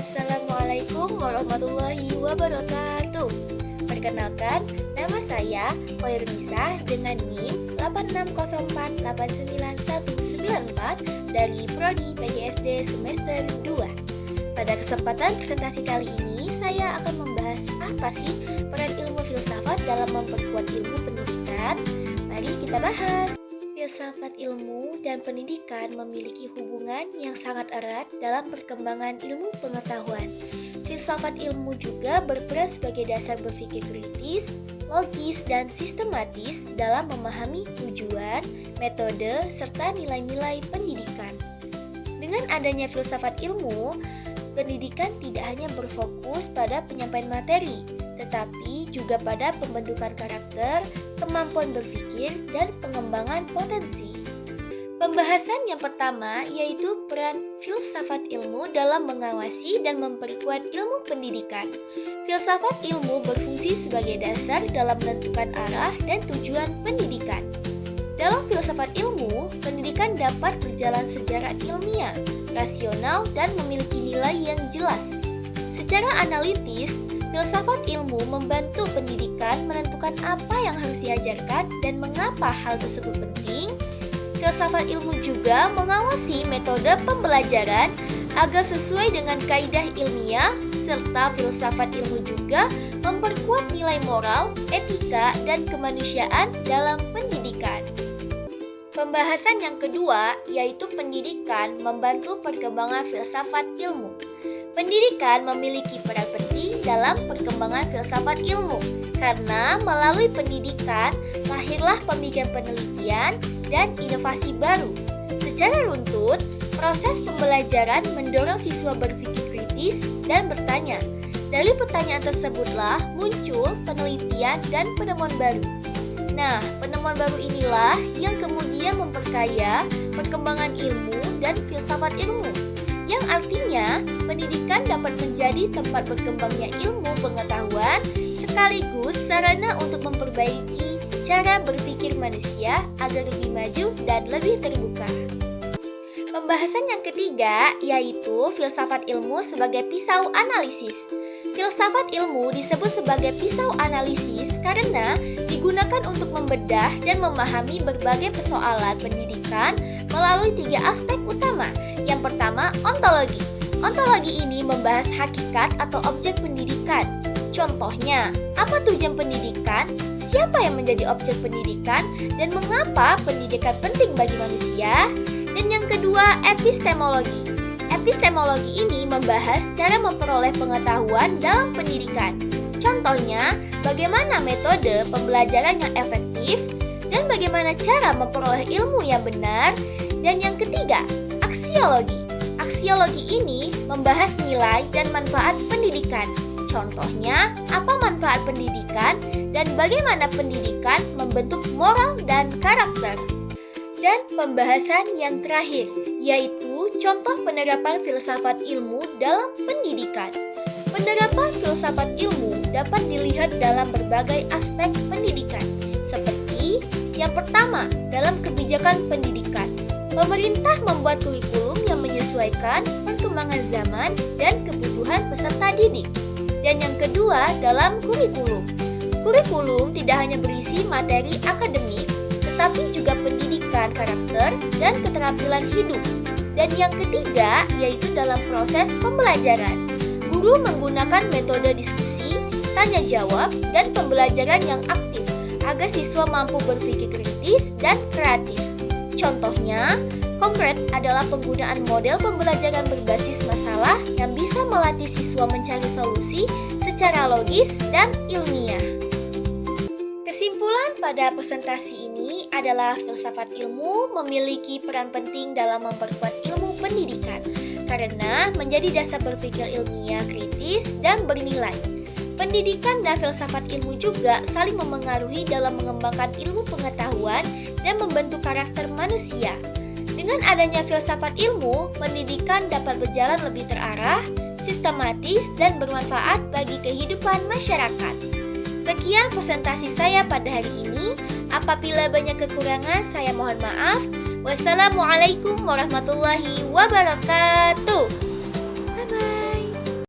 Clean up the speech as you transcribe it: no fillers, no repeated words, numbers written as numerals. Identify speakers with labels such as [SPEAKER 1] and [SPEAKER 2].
[SPEAKER 1] Assalamualaikum warahmatullahi wabarakatuh. Perkenalkan, nama saya Koirunisa dengan NIM 8604899194 dari Prodi PGSD semester 2. Pada kesempatan presentasi kali ini, saya akan membahas apa sih peran ilmu filsafat dalam memperkuat ilmu pendidikan. Mari kita bahas. Filsafat ilmu dan pendidikan memiliki hubungan yang sangat erat dalam perkembangan ilmu pengetahuan. Filsafat ilmu juga berperan sebagai dasar berpikir kritis, logis, dan sistematis dalam memahami tujuan, metode, serta nilai-nilai pendidikan. Dengan adanya filsafat ilmu, pendidikan tidak hanya berfokus pada penyampaian materi, tetapi juga pada pembentukan karakter, kemampuan berpikir, dan pengembangan potensi. Pembahasan yang pertama yaitu peran filsafat ilmu dalam mengawasi dan memperkuat ilmu pendidikan. Filsafat ilmu berfungsi sebagai dasar dalam menentukan arah dan tujuan pendidikan. Dalam filsafat ilmu, pendidikan dapat berjalan secara ilmiah, rasional, dan memiliki nilai yang jelas. Secara analitis, filsafat ilmu membantu pendidikan menentukan apa yang harus diajarkan dan mengapa hal tersebut penting. Filsafat ilmu juga mengawasi metode pembelajaran agar sesuai dengan kaidah ilmiah, serta filsafat ilmu juga memperkuat nilai moral, etika, dan kemanusiaan dalam pendidikan. Pembahasan yang kedua yaitu pendidikan membantu perkembangan filsafat ilmu. Pendidikan memiliki peran penting dalam perkembangan filsafat ilmu karena melalui pendidikan lahirlah pemikiran penelitian dan inovasi baru. Secara runtut, proses pembelajaran mendorong siswa berpikir kritis dan bertanya. Dari pertanyaan tersebutlah muncul penelitian dan penemuan baru. Nah, penemuan baru inilah yang kemudian memperkaya perkembangan ilmu dan filsafat ilmu, yang artinya pendidikan dapat menjadi tempat berkembangnya ilmu pengetahuan sekaligus sarana untuk memperbaiki cara berpikir manusia agar lebih maju dan lebih terbuka. Pembahasan yang ketiga yaitu filsafat ilmu sebagai pisau analisis. Filsafat ilmu disebut sebagai pisau analisis karena digunakan untuk membedah dan memahami berbagai persoalan pendidikan melalui 3 aspek utama. Yang pertama, ontologi. Ontologi ini membahas hakikat atau objek pendidikan. Contohnya, apa tujuan pendidikan, siapa yang menjadi objek pendidikan, dan mengapa pendidikan penting bagi manusia. Dan yang kedua, epistemologi. Epistemologi ini membahas cara memperoleh pengetahuan dalam pendidikan. Contohnya, bagaimana metode pembelajaran yang efektif, dan bagaimana cara memperoleh ilmu yang benar. Dan yang ketiga, aksiologi. Aksiologi ini membahas nilai dan manfaat pendidikan. Contohnya, apa manfaat pendidikan dan bagaimana pendidikan membentuk moral dan karakter. Dan pembahasan yang terakhir, yaitu contoh penerapan filsafat ilmu dalam pendidikan. Penerapan filsafat ilmu dapat dilihat dalam berbagai aspek pendidikan, seperti yang pertama, dalam kebijakan pendidikan. Pemerintah membuat kurikulum yang menyesuaikan perkembangan zaman dan kebutuhan peserta didik. Dan yang kedua, dalam kurikulum. Kurikulum tidak hanya berisi materi akademik, tetapi juga pendidikan karakter dan keterampilan hidup. Dan yang ketiga, yaitu dalam proses pembelajaran. Guru menggunakan metode diskusi, tanya jawab, dan pembelajaran yang aktif agar siswa mampu berpikir kritis dan kreatif. Contohnya, konkret adalah penggunaan model pembelajaran berbasis masalah yang bisa melatih siswa mencari solusi secara logis dan ilmiah. Kesimpulan pada presentasi ini adalah filsafat ilmu memiliki peran penting dalam memperkuat ilmu pendidikan karena menjadi dasar berpikir ilmiah kritis dan bernilai. Pendidikan dan filsafat ilmu juga saling memengaruhi dalam mengembangkan ilmu pengetahuan dan membentuk karakter manusia. Dengan adanya filsafat ilmu, pendidikan dapat berjalan lebih terarah, sistematis, dan bermanfaat bagi kehidupan masyarakat. Sekian presentasi saya pada hari ini. Apabila banyak kekurangan, saya mohon maaf. Wassalamualaikum warahmatullahi wabarakatuh.